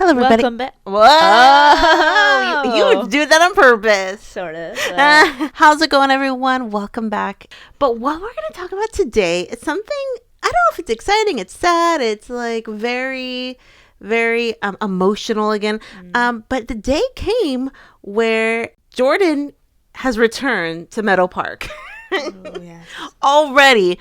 Hello, everybody. Welcome back. Whoa! Oh. You would do that on purpose. Sort of. How's it going, everyone? Welcome back. But what we're going to talk about today is something, I don't know if it's exciting, it's sad, it's like very, very emotional again. But the day came where Jordan has returned to Meadow Park. Oh, yes. Already.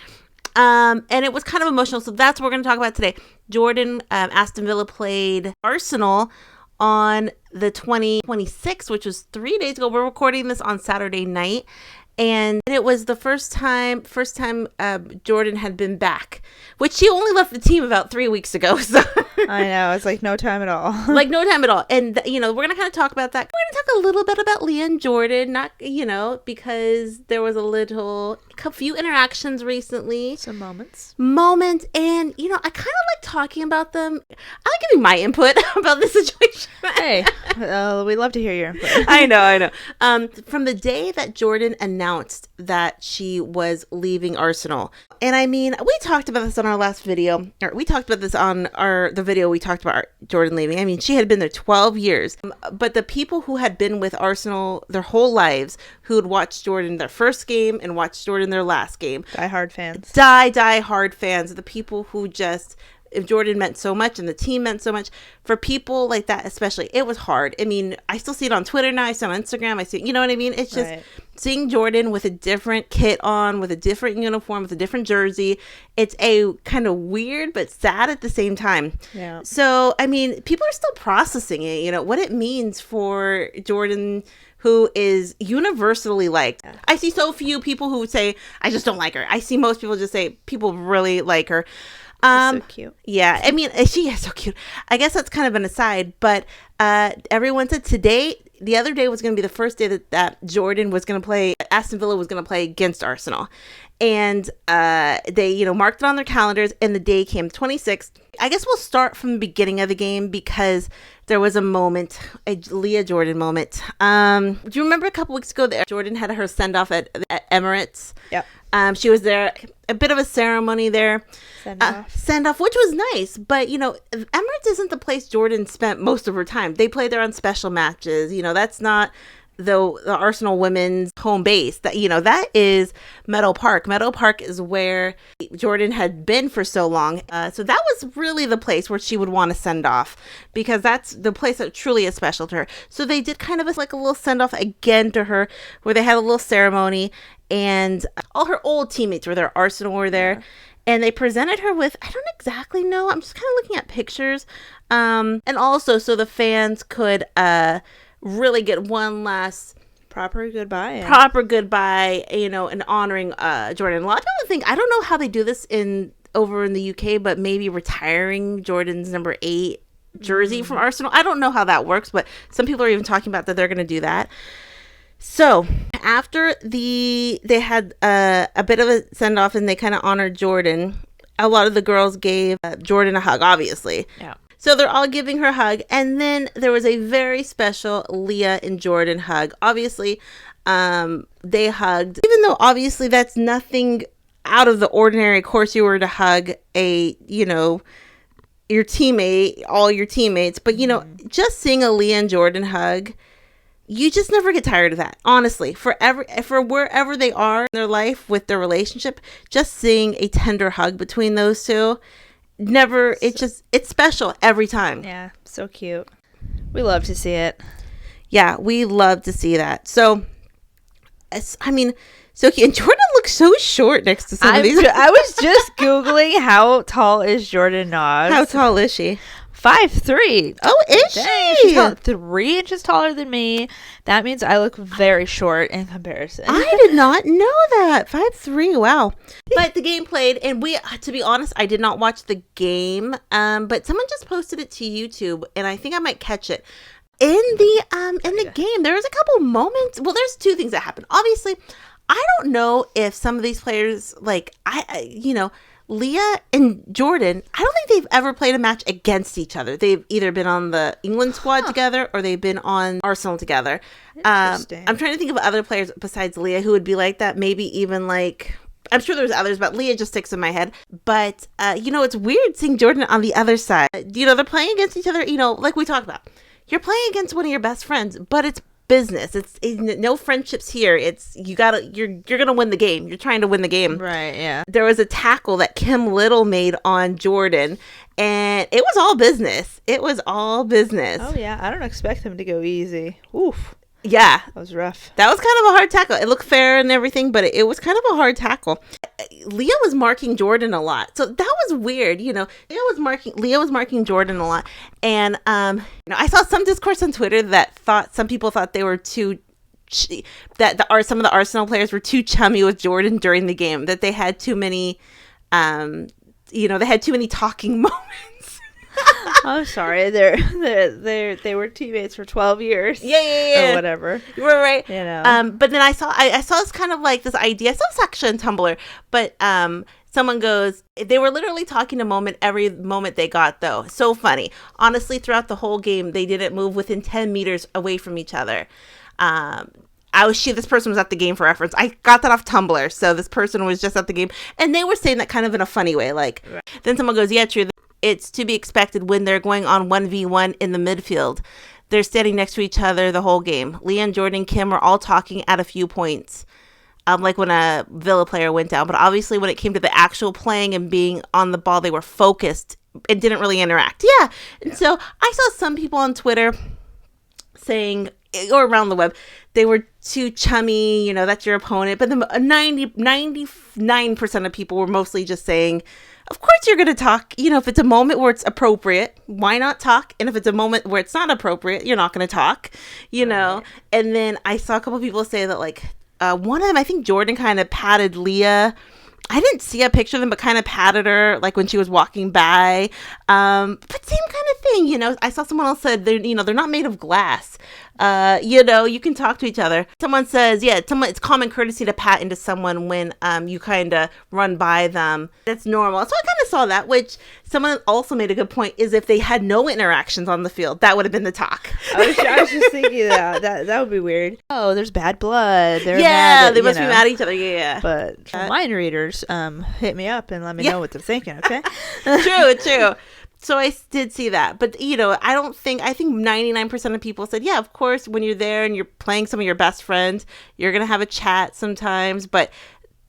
And it was kind of emotional. So that's what we're going to talk about today. Jordan, Aston Villa played Arsenal on the 26th, which was 3 days ago. We're recording this on Saturday night. And it was the first time Jordan had been back, which she only left the team about 3 weeks ago. So I know. It's like no time at all. like no time at all. And, we're going to kind of talk about that. We're going to talk a little bit about Leah and Jordan, not, because there was a few interactions recently. Some moments. And, I kind of like talking about them. I like giving my input about the situation. Hey, we love to hear your input. I know. From the day that Jordan announced that she was leaving Arsenal. And we talked about this on our last video, or we talked about this on the video we talked about Jordan leaving. She had been there 12 years, but the people who had been with Arsenal their whole lives, who had watched Jordan their first game and watched Jordan their last game. Die-hard fans. Die-hard fans. The people who just... If Jordan meant so much and the team meant so much, for people like that especially, it was hard. I still see it on Twitter now. I see it on Instagram. I see, you know what I mean? It's just seeing Jordan with a different kit on, with a different uniform, with a different jersey. It's a kind of weird but sad at the same time. Yeah. So, people are still processing it, what it means for Jordan, who is universally liked. I see so few people who would say, I just don't like her. I see most people just say, people really like her. So cute. Yeah, she is so cute. I guess that's kind of an aside, but everyone said the other day was going to be the first day that Jordan was going to play, Aston Villa was going to play against Arsenal. And they, marked it on their calendars, and the day came, 26th. I guess we'll start from the beginning of the game because there was a Leah Jordan moment. Do you remember a couple weeks ago that Jordan had her send-off at Emirates? Yep. She was there, a bit of a ceremony there. Send off, which was nice. But, Emirates isn't the place Jordan spent most of her time. They play there on special matches. That's not the Arsenal women's home base. That is Meadow Park. Meadow Park is where Jordan had been for so long. So that was really the place where she would want to send off, because that's the place that truly is special to her. So they did kind of a little send off again to her, where they had a little ceremony, and all her old teammates were there. Arsenal were there. Yeah. And they presented her with, I don't exactly know, I'm just kind of looking at pictures. And also so the fans could really get one last proper goodbye, and honoring Jordan. A lot of people think, I don't know how they do this over in the UK, but maybe retiring Jordan's number 8 jersey from Arsenal. I don't know how that works, but some people are even talking about that they're going to do that. So after they had a bit of a send off and they kind of honored Jordan, a lot of the girls gave Jordan a hug, obviously. Yeah. So they're all giving her a hug. And then there was a very special Leah and Jordan hug. Obviously, they hugged, even though obviously that's nothing out of the ordinary. Of course, you were to hug your teammate, all your teammates. But, just seeing a Leah and Jordan hug, you just never get tired of that. Honestly, for wherever they are in their life with their relationship, just seeing a tender hug between those two, it's special every time. Yeah, so cute. We love to see it. Yeah, we love to see that. So, so cute. And Jordan looks so short next to some of these. I was just Googling how tall is Jordan Nobbs. How tall is she? 5'3". Oh, is Dang, she? She's 3 inches taller than me. That means I look very short in comparison. I did not know that. 5'3". Wow. But the game played, and to be honest, I did not watch the game. But someone just posted it to YouTube, and I think I might catch it. In the game, there was a couple moments. Well, there's two things that happened. Obviously, I don't know if some of these players, Leah and Jordan, I don't think they've ever played a match against each other. They've either been on the England squad together or they've been on Arsenal together. I'm trying to think of other players besides Leah who would be like that. Maybe even I'm sure there's others, but Leah just sticks in my head. But, it's weird seeing Jordan on the other side. They're playing against each other, like we talked about. You're playing against one of your best friends, but it's business. It's no friendships here. You're gonna win the game. You're trying to win the game. Right, yeah. There was a tackle that Kim Little made on Jordan, and it was all business. Oh, yeah. I don't expect him to go easy. Oof. Yeah. That was rough. That was kind of a hard tackle. It looked fair and everything, but it was kind of a hard tackle. Leah was marking Jordan a lot. So that was weird. Leah was marking Jordan a lot. And, I saw some discourse on Twitter that some people thought they were too, some of the Arsenal players were too chummy with Jordan during the game, that they had too many, they had too many talking moments. I'm sorry. They were teammates for 12 years. Yeah. Or whatever. You were right. But then I saw this kind of like this idea. I saw this actually on Tumblr, but someone goes, they were literally talking every moment they got, though. So funny. Honestly, throughout the whole game, they didn't move within 10 meters away from each other. This person was at the game for reference. I got that off Tumblr. So this person was just at the game, and they were saying that kind of in a funny way. Like, Then someone goes, yeah, true. It's to be expected when they're going on 1v1 in the midfield. They're standing next to each other the whole game. Leah and Jordan Kim are all talking at a few points, like when a Villa player went down. But obviously when it came to the actual playing and being on the ball, they were focused and didn't really interact. Yeah. And so I saw some people on Twitter saying, or around the web, they were too chummy, that's your opponent. But the 99% of people were mostly just saying, of course you're going to talk. If it's a moment where it's appropriate, why not talk? And if it's a moment where it's not appropriate, you're not going to talk, Right. And then I saw a couple people say that, like, one of them, I think Jordan kind of patted Leah. I didn't see a picture of them, but kind of patted her, like when she was walking by. But same kind of thing, I saw someone else said they're not made of glass. You can talk to each other. Someone says, it's common courtesy to pat into someone when you kind of run by them. That's normal. So I kind of saw that, which someone also made a good point, is if they had no interactions on the field, that would have been the talk. I was just thinking that would be weird. Oh, there's bad blood. They're mad at, they must be mad at each other. Yeah. But mind readers, hit me up and let me know what they're thinking, okay? True. So I did see that. But, I think 99% of people said, yeah, of course, when you're there and you're playing some of your best friends, you're going to have a chat sometimes. But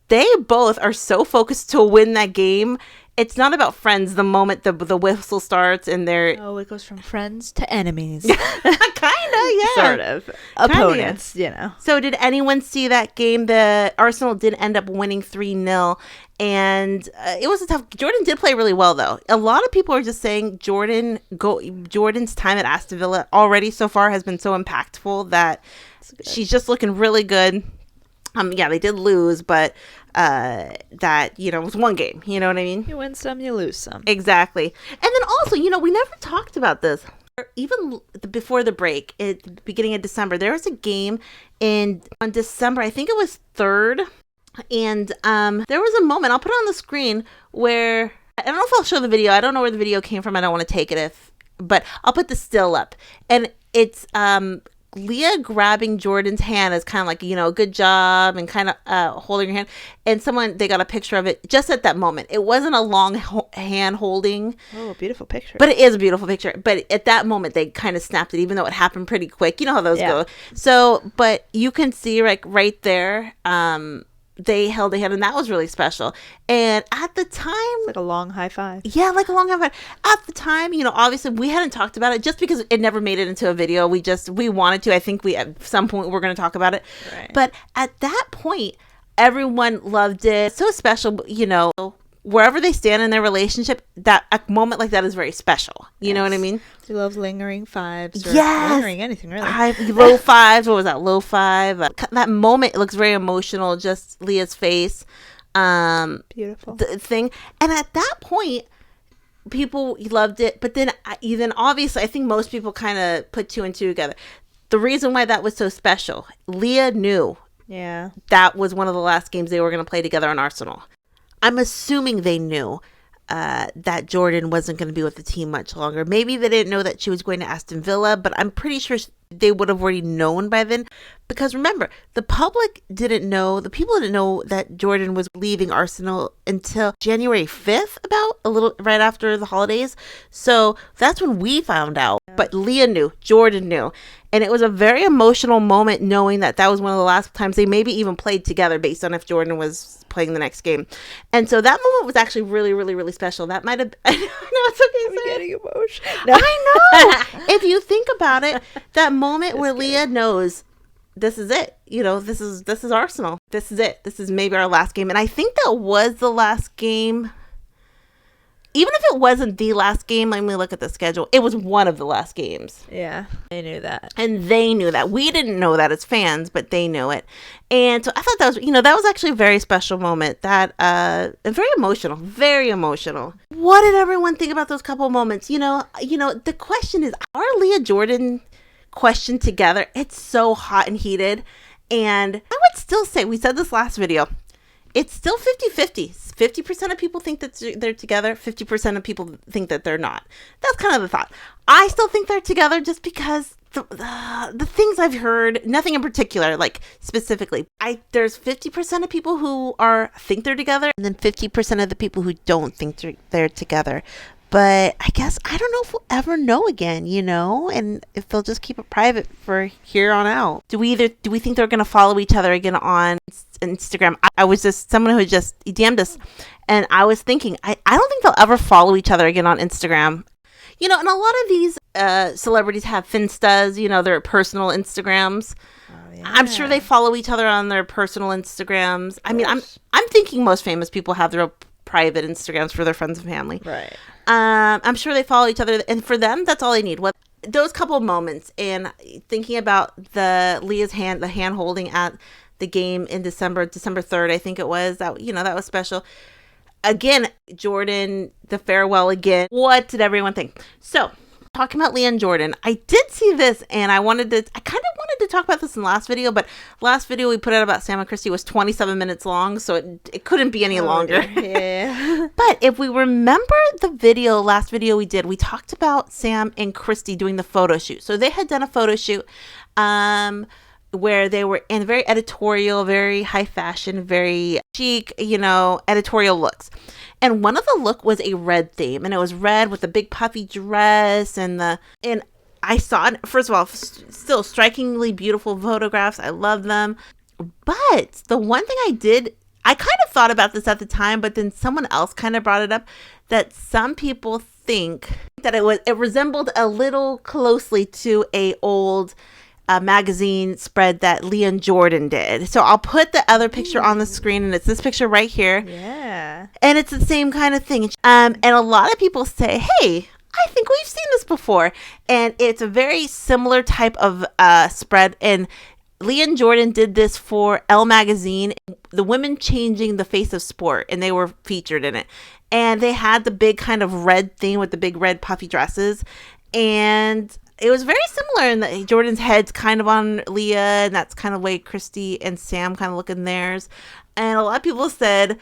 they both are so focused to win that game. It's not about friends the moment the whistle starts and they're... Oh, it goes from friends to enemies. Kind of, yeah. Sort of. Opponents, So did anyone see that game? The Arsenal did end up winning 3-0. And it was a tough... Jordan did play really well, though. A lot of people are just saying Jordan's time at Aston Villa already so far has been so impactful that she's just looking really good. They did lose, but it was one game. You know what I mean? You win some, you lose some. Exactly. And then also, we never talked about this. Even before the break, at the beginning of December, there was a game on December, I think it was 3rd. And there was a moment, I'll put it on the screen, where, I don't know if I'll show the video. I don't know where the video came from. I don't want to take it but I'll put the still up. And it's Leah grabbing Jordan's hand as kind of like, good job, and kind of holding her hand. And they got a picture of it just at that moment. It wasn't a long hand holding. Oh, a beautiful picture. But it is a beautiful picture. But at that moment, they kind of snapped it, even though it happened pretty quick. You know how those go. So, but you can see right there, they held a hand, and that was really special. And at the time... It's like a long high five. Yeah, like a long high five. At the time, obviously we hadn't talked about it just because it never made it into a video. We wanted to. I think at some point we're going to talk about it. Right. But at that point, everyone loved it. So special, wherever they stand in their relationship, that a moment like that is very special. You know what I mean? She loves lingering fives. Or yes. Lingering anything, really. Low fives. What was that? Low five. That moment, it looks very emotional. Just Leah's face. Beautiful. The thing. And at that point, people loved it. But then obviously, I think most people kind of put 2 and 2 together. The reason why that was so special, Leah knew. Yeah. That was one of the last games they were going to play together on Arsenal. I'm assuming they knew. that Jordan wasn't going to be with the team much longer. Maybe they didn't know that she was going to Aston Villa, but I'm pretty sure they would have already known by then. Because remember, the public didn't know, the people didn't know that Jordan was leaving Arsenal until January 5th, about a little right after the holidays. So that's when we found out. But Leah knew, Jordan knew. And it was a very emotional moment knowing that was one of the last times they maybe even played together based on if Jordan was playing the next game. And so that moment was actually really, really, really special. That might have... I know it's okay. I'm getting emotional. No. I know. If you think about it, that moment where Leah knows this is it. You know, this is Arsenal. This is it. This is maybe our last game. And I think that was the last game. Even if it wasn't the last game, let me look at the schedule. It was one of the last games. Yeah, they knew that. And they knew that. We didn't know that as fans, but they knew it. And so I thought that was, that was actually a very special moment. That, and very emotional. Very emotional. What did everyone think about those couple moments? The question is, are Leah Jordan questioned together? It's so hot and heated. And I would still say, we said this last video, it's still 50-50. 50% of people think that they're together. 50% of people think that they're not. That's kind of the thought. I still think they're together just because the things I've heard, nothing in particular, like specifically. There's 50% of people who think they're together, and then 50% of the people who don't think they're together. But I guess I don't know if we'll ever know again, and if they'll just keep it private for here on out. Do we think they're going to follow each other again on Instagram? I was just someone who just DM'd us, and I was thinking, I don't think they'll ever follow each other again on Instagram. And a lot of these celebrities have Finstas, their personal Instagrams. Oh, yeah. I'm sure they follow each other on their personal Instagrams. I mean, I'm thinking most famous people have their private Instagrams for their friends and family. Right. I'm sure they follow each other, and for them, that's all they need. Those couple of moments, and thinking about Leah's hand, the hand holding at the game in December 3rd, I think it was, that was special. Again, Jordan, the farewell again. What did everyone think? So, talking about Leah and Jordan, I did see this, and I kind of wanted to talk about this in the last video, but last video we put out about Sam and Kristie was 27 minutes long, so it couldn't be any longer. Yeah. But if we remember last video we did, we talked about Sam and Kristie doing the photo shoot. So they had done a photo shoot where they were in very editorial, very high fashion, very chic, editorial looks. And one of the look was a red theme, and it was red with a big puffy dress, and I saw it, first of all, still strikingly beautiful photographs. I love them. But the one thing I kind of thought about this at the time, but then someone else kind of brought it up, that some people think that it resembled a little closely to a old magazine spread that Leah and Jordan did. So I'll put the other picture on the screen, and it's this picture right here. Yeah. And it's the same kind of thing. And a lot of people say, hey, I think we've seen this before. And it's a very similar type of spread. And Leah and Jordan did this for Elle magazine, the women changing the face of sport, and they were featured in it. And they had the big kind of red thing with the big red puffy dresses. And it was very similar in that Jordan's head's kind of on Leah, and that's kind of the way Kristie and Sam kind of look in theirs. And a lot of people said,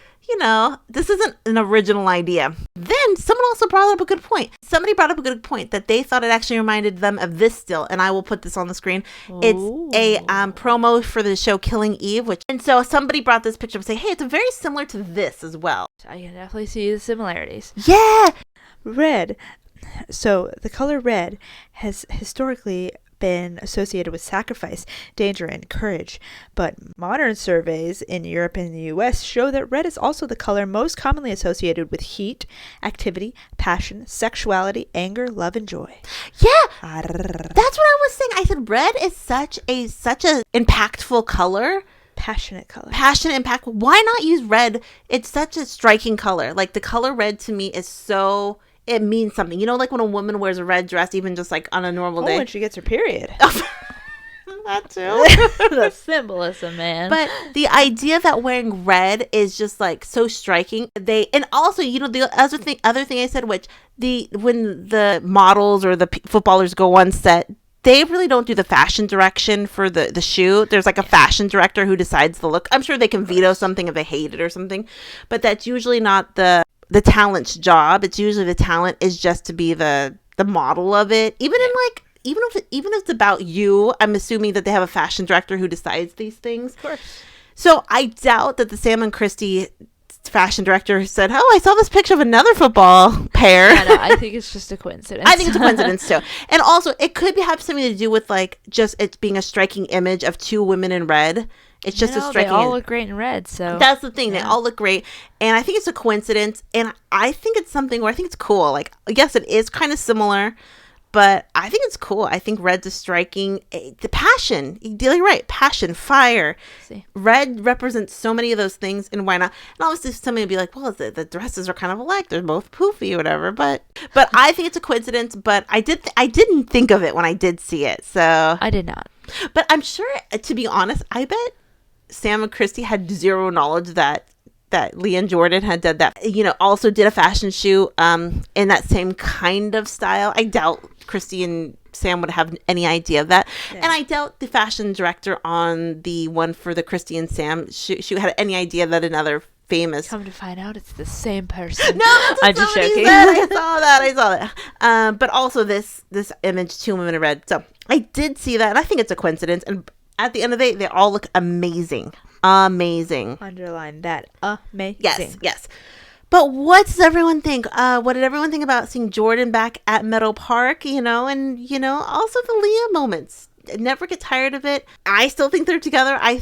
this isn't an original idea. Then someone also brought up a good point. Somebody brought up a good point that they thought it actually reminded them of this still, and I will put this on the screen. Ooh. It's a promo for the show Killing Eve, and so somebody brought this picture up and say, hey, it's very similar to this as well. I can definitely see the similarities. Yeah. Red. So the color red has historically been associated with sacrifice, danger, and courage. But modern surveys in Europe and the US show that red is also the color most commonly associated with heat, activity, passion, sexuality, anger, love, and joy. Yeah, that's what I was saying. I said red is such a impactful color. Passionate color. Passionate, impactful. Why not use red? It's such a striking color. Like, the color red to me is so... It means something. Like when a woman wears a red dress, even just like on a normal day. When she gets her period. That too. The symbolism, man. But the idea that wearing red is just like so striking. And also, the other thing I said, which when the models or the footballers go on set, they really don't do the fashion direction for the shoot. There's like a fashion director who decides the look. I'm sure they can veto something if they hate it or something, but that's usually not the the talent's job. It's usually the talent is just to be the model of it. Even in like, even if it's about you, I'm assuming that they have a fashion director who decides these things. Of course. So I doubt that the Sam and Kristie fashion director said, "Oh, I saw this picture of another football pair." I think it's just a coincidence. I think it's a coincidence too. And also, it could have something to do with like just it being a striking image of two women in red. It's just a striking. They all look great in red, so that's the thing. Yeah. They all look great, and I think it's a coincidence. And I think it's something where I think it's cool. Like, yes, it is kind of similar, but I think it's cool. I think red's a striking. The passion. You're right. Passion, fire. Red represents so many of those things, and why not? And obviously, somebody would be like, "Well, the dresses are kind of alike. They're both poofy, or whatever." But I think it's a coincidence. But I didn't think of it when I did see it. So I did not. But I'm sure, to be honest, I bet Sam and Kristie had zero knowledge that Leah and Jordan had done that. Also did a fashion shoot in that same kind of style. I doubt Kristie and Sam would have any idea of that. Yeah. And I doubt the fashion director on the one for the Kristie and Sam shoot had any idea that another famous. Come to find out, it's the same person. No, that's what I'm just joking. I saw that. But also this image, two women in red. So I did see that, and I think it's a coincidence. And at the end of the day, they all look amazing. Amazing. Underline that. Amazing. Yes. But what does everyone think? What did everyone think about seeing Jordan back at Meadow Park? And also the Leah moments. Never get tired of it. I still think they're together. I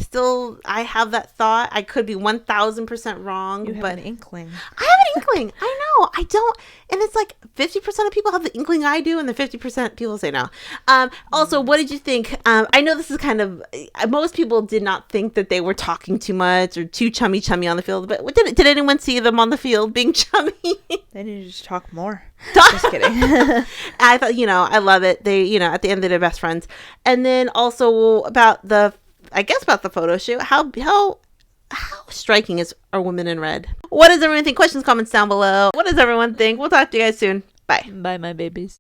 have that thought. I could be 1,000% wrong. You have an inkling. I have an inkling. I know. I don't. And it's like 50% of people have the inkling I do, and the 50% people say no. Also, what did you think? I know this is kind of, most people did not think that they were talking too much or too chummy on the field. But did anyone see them on the field being chummy? They need to just talk more. Just kidding. I thought, I love it. They, at the end they're best friends. And then also about the photo shoot, how striking are women in red? What does everyone think? Questions, comments down below. What does everyone think? We'll talk to you guys soon. Bye. Bye, my babies.